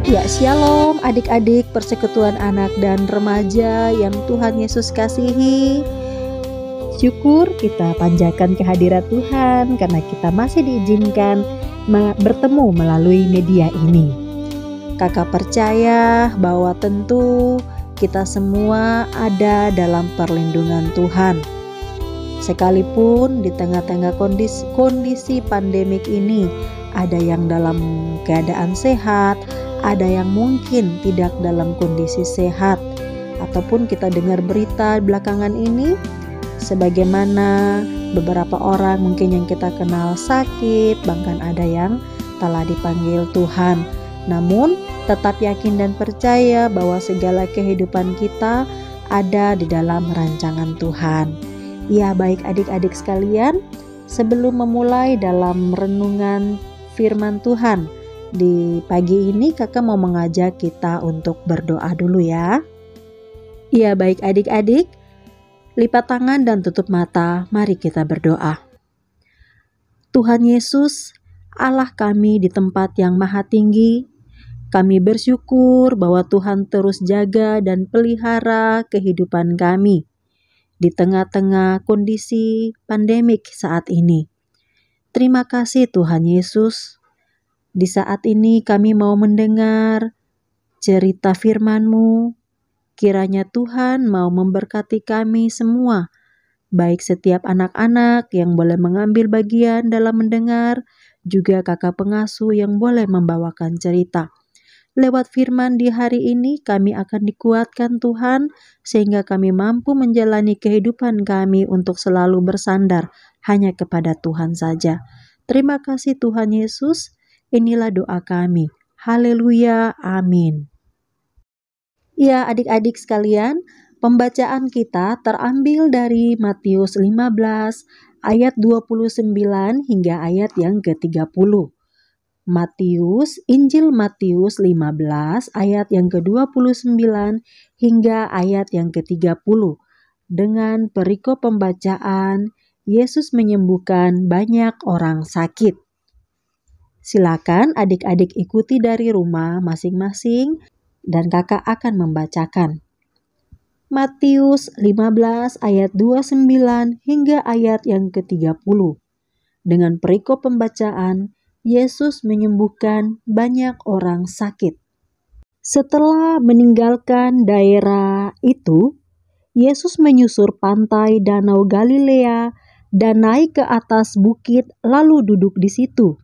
Ya, shalom adik-adik persekutuan anak dan remaja yang Tuhan Yesus kasihi. Syukur kita panjatkan kehadirat Tuhan karena kita masih diizinkan bertemu melalui media ini. Kakak percaya bahwa tentu kita semua ada dalam perlindungan Tuhan. Sekalipun di tengah-tengah kondisi pandemik ini, ada yang dalam keadaan sehat, ada yang mungkin tidak dalam kondisi sehat, ataupun kita dengar berita belakangan ini, sebagaimana beberapa orang mungkin yang kita kenal sakit, bahkan ada yang telah dipanggil Tuhan. Namun tetap yakin dan percaya bahwa segala kehidupan kita ada di dalam rancangan Tuhan. Ya, baik adik-adik sekalian, sebelum memulai dalam renungan firman Tuhan di pagi ini, kakak mau mengajak kita untuk berdoa dulu ya. Ya, baik adik-adik, lipat tangan dan tutup mata, mari kita berdoa. Tuhan Yesus, Allah kami di tempat yang maha tinggi, kami bersyukur bahwa Tuhan terus jaga dan pelihara kehidupan kami di tengah-tengah kondisi pandemik saat ini. Terima kasih Tuhan Yesus. Di saat ini kami mau mendengar cerita firman-Mu. Kiranya Tuhan mau memberkati kami semua, baik setiap anak-anak yang boleh mengambil bagian dalam mendengar, juga kakak pengasuh yang boleh membawakan cerita. Lewat firman di hari ini kami akan dikuatkan Tuhan, sehingga kami mampu menjalani kehidupan kami untuk selalu bersandar hanya kepada Tuhan saja. Terima kasih Tuhan Yesus, inilah doa kami. Haleluya, amin. Ya, adik-adik sekalian, pembacaan kita terambil dari Matius 15 ayat 29 hingga ayat yang ke-30. Injil Matius 15 ayat yang ke-29 hingga ayat yang ke-30. Dengan perikop pembacaan, Yesus menyembuhkan banyak orang sakit. Silakan adik-adik ikuti dari rumah masing-masing dan kakak akan membacakan. Matius 15 ayat 29 hingga ayat yang ke-30. Dengan perikop pembacaan, Yesus menyembuhkan banyak orang sakit. Setelah meninggalkan daerah itu, Yesus menyusur pantai Danau Galilea dan naik ke atas bukit lalu duduk di situ.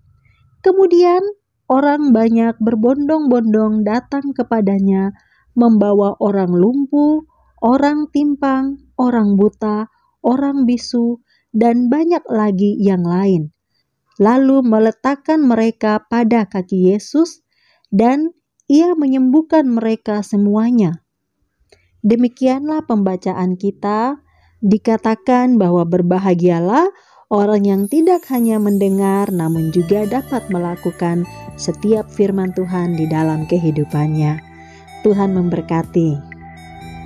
Kemudian orang banyak berbondong-bondong datang kepadanya, membawa orang lumpuh, orang timpang, orang buta, orang bisu, dan banyak lagi yang lain. Lalu meletakkan mereka pada kaki Yesus, dan Ia menyembuhkan mereka semuanya. Demikianlah pembacaan kita. Dikatakan bahwa berbahagialah orang yang tidak hanya mendengar, namun juga dapat melakukan setiap firman Tuhan di dalam kehidupannya. Tuhan memberkati.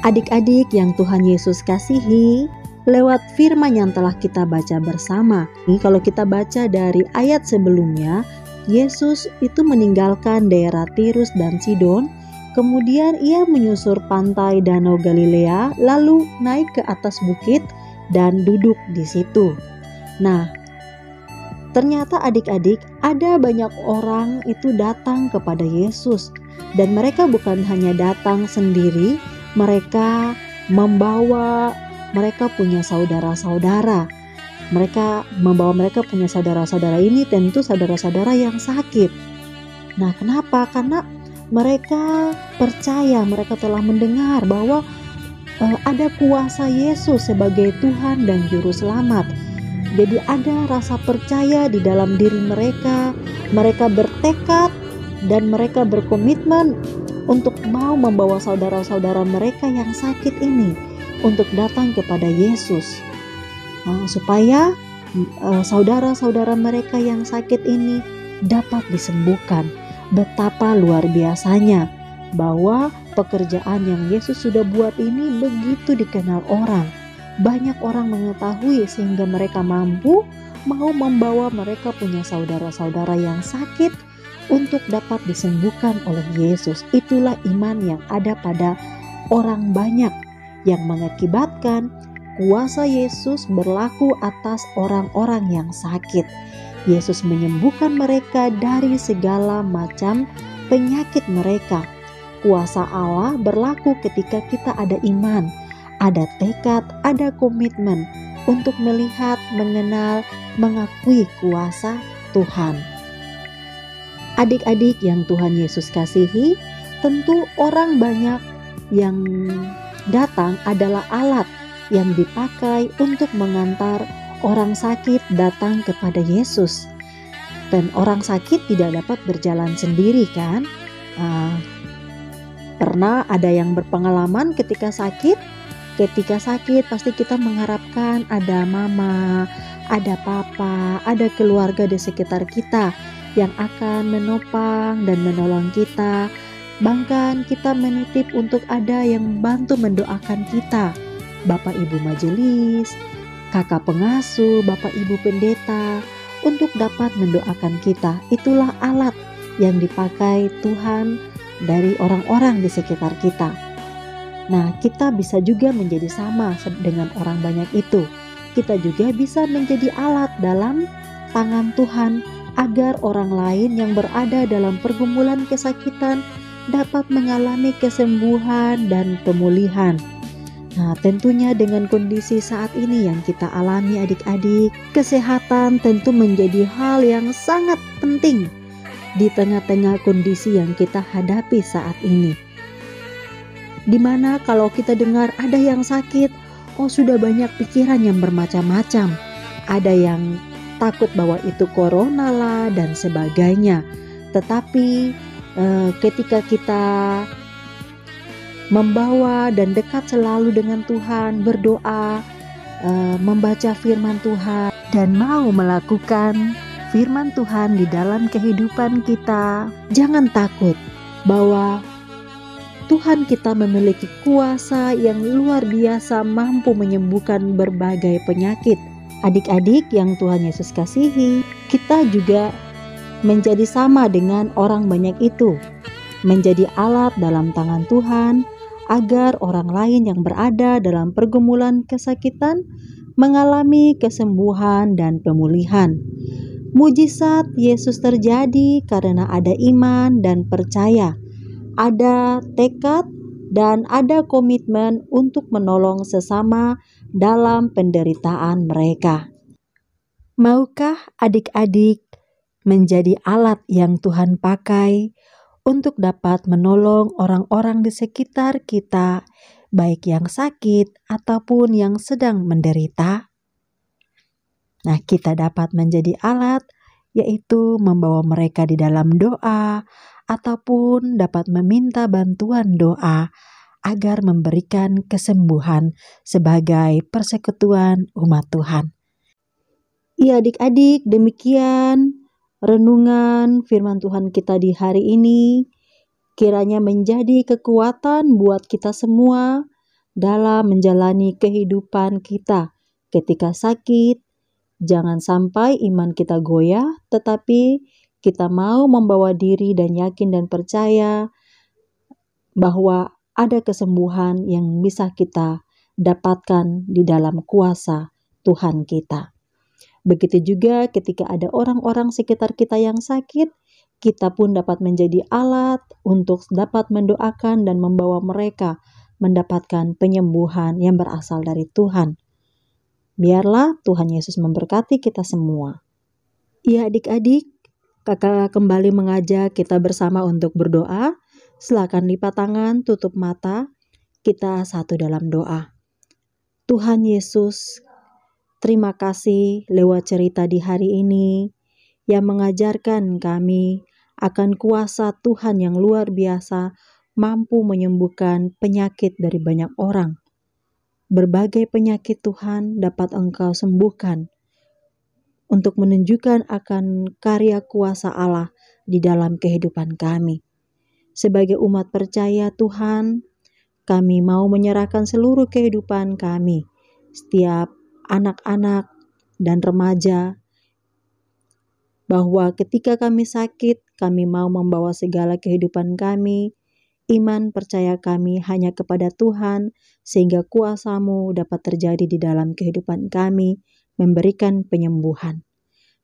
Adik-adik yang Tuhan Yesus kasihi, lewat firman yang telah kita baca bersama, kalau kita baca dari ayat sebelumnya, Yesus itu meninggalkan daerah Tirus dan Sidon, kemudian Ia menyusur pantai Danau Galilea, lalu naik ke atas bukit dan duduk di situ. Nah, ternyata adik-adik, ada banyak orang itu datang kepada Yesus, dan mereka bukan hanya datang sendiri, mereka punya saudara-saudara. Mereka punya saudara-saudara ini, tentu saudara-saudara yang sakit. Nah, kenapa? Karena mereka percaya, mereka telah mendengar bahwa ada kuasa Yesus sebagai Tuhan dan Juru Selamat. Jadi ada rasa percaya di dalam diri mereka. Mereka bertekad dan mereka berkomitmen untuk mau membawa saudara-saudara mereka yang sakit ini untuk datang kepada Yesus, supaya saudara-saudara mereka yang sakit ini dapat disembuhkan. Betapa luar biasanya bahwa pekerjaan yang Yesus sudah buat ini begitu dikenal orang. Banyak orang mengetahui sehingga mereka mampu mau membawa mereka punya saudara-saudara yang sakit untuk dapat disembuhkan oleh Yesus. Itulah iman yang ada pada orang banyak yang mengakibatkan kuasa Yesus berlaku atas orang-orang yang sakit. Yesus menyembuhkan mereka dari segala macam penyakit mereka. Kuasa Allah berlaku ketika kita ada iman, ada tekad, ada komitmen untuk melihat, mengenal, mengakui kuasa Tuhan. Adik-adik yang Tuhan Yesus kasihi, tentu orang banyak yang datang adalah alat yang dipakai untuk mengantar orang sakit datang kepada Yesus. Dan orang sakit tidak dapat berjalan sendiri kan? Pernah ada yang berpengalaman ketika sakit? Ketika sakit pasti kita mengharapkan ada mama, ada papa, ada keluarga di sekitar kita yang akan menopang dan menolong kita. Bahkan kita menitip untuk ada yang bantu mendoakan kita. Bapak Ibu majelis, kakak pengasuh, bapak ibu pendeta untuk dapat mendoakan kita. Itulah alat yang dipakai Tuhan dari orang-orang di sekitar kita. Nah, kita bisa juga menjadi sama dengan orang banyak itu. Kita juga bisa menjadi alat dalam tangan Tuhan agar orang lain yang berada dalam pergumulan kesakitan dapat mengalami kesembuhan dan pemulihan. Nah, tentunya dengan kondisi saat ini yang kita alami adik-adik, kesehatan tentu menjadi hal yang sangat penting di tengah-tengah kondisi yang kita hadapi saat ini. Dimana kalau kita dengar ada yang sakit, sudah banyak pikiran yang bermacam-macam. Ada yang takut bahwa itu corona lah dan sebagainya. Tetapi ketika kita membawa dan dekat selalu dengan Tuhan, berdoa, membaca firman Tuhan, dan mau melakukan firman Tuhan di dalam kehidupan kita, jangan takut bahwa Tuhan kita memiliki kuasa yang luar biasa mampu menyembuhkan berbagai penyakit. Adik-adik yang Tuhan Yesus kasihi, kita juga menjadi sama dengan orang banyak itu, menjadi alat dalam tangan Tuhan agar orang lain yang berada dalam pergumulan kesakitan mengalami kesembuhan dan pemulihan. Mujizat Yesus terjadi karena ada iman dan percaya, ada tekad dan ada komitmen untuk menolong sesama dalam penderitaan mereka. Maukah adik-adik menjadi alat yang Tuhan pakai untuk dapat menolong orang-orang di sekitar kita, baik yang sakit ataupun yang sedang menderita? Nah, kita dapat menjadi alat, yaitu membawa mereka di dalam doa, ataupun dapat meminta bantuan doa agar memberikan kesembuhan sebagai persekutuan umat Tuhan. Ya adik-adik, demikian renungan firman Tuhan kita di hari ini. Kiranya menjadi kekuatan buat kita semua dalam menjalani kehidupan kita ketika sakit. Jangan sampai iman kita goyah, tetapi kita mau membawa diri dan yakin dan percaya bahwa ada kesembuhan yang bisa kita dapatkan di dalam kuasa Tuhan kita. Begitu juga ketika ada orang-orang sekitar kita yang sakit, kita pun dapat menjadi alat untuk dapat mendoakan dan membawa mereka mendapatkan penyembuhan yang berasal dari Tuhan. Biarlah Tuhan Yesus memberkati kita semua. Ya adik-adik, kakak kembali mengajak kita bersama untuk berdoa. Silakan lipat tangan, tutup mata, kita satu dalam doa. Tuhan Yesus, terima kasih lewat cerita di hari ini yang mengajarkan kami akan kuasa Tuhan yang luar biasa mampu menyembuhkan penyakit dari banyak orang. Berbagai penyakit Tuhan dapat Engkau sembuhkan untuk menunjukkan akan karya kuasa Allah di dalam kehidupan kami. Sebagai umat percaya Tuhan, kami mau menyerahkan seluruh kehidupan kami, setiap anak-anak dan remaja bahwa ketika kami sakit, kami mau membawa segala kehidupan kami, iman percaya kami hanya kepada Tuhan, sehingga kuasa-Mu dapat terjadi di dalam kehidupan kami, memberikan penyembuhan.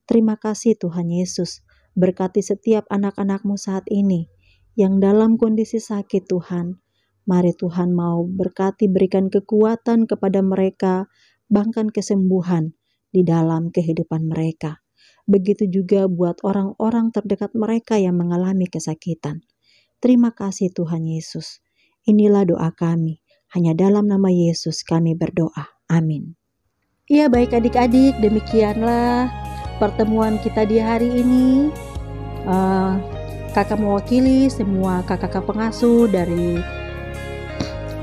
Terima kasih Tuhan Yesus, berkati setiap anak-anak-Mu saat ini, yang dalam kondisi sakit Tuhan. Mari Tuhan mau berkati, berikan kekuatan kepada mereka, bahkan kesembuhan di dalam kehidupan mereka. Begitu juga buat orang-orang terdekat mereka yang mengalami kesakitan. Terima kasih Tuhan Yesus. Inilah doa kami. Hanya dalam nama Yesus kami berdoa. Amin. Ya, baik adik-adik, demikianlah pertemuan kita di hari ini. Kakak mewakili semua kakak-kakak pengasuh dari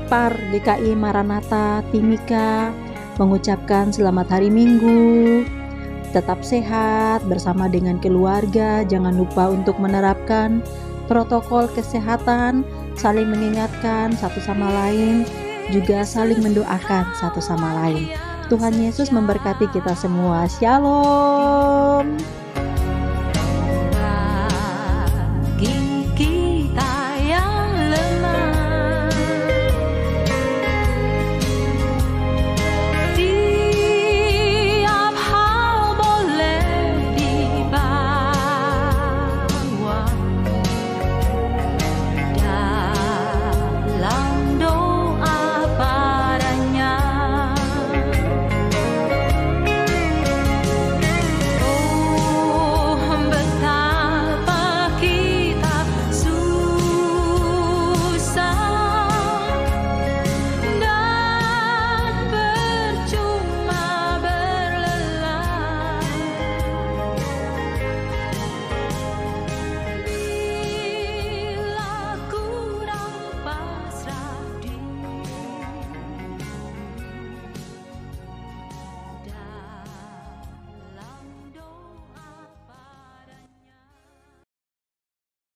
PAR GKI Maranatha Timika mengucapkan selamat hari Minggu. Tetap sehat bersama dengan keluarga. Jangan lupa untuk menerapkan protokol kesehatan, saling mengingatkan satu sama lain, juga saling mendoakan satu sama lain. Tuhan Yesus memberkati kita semua. Shalom.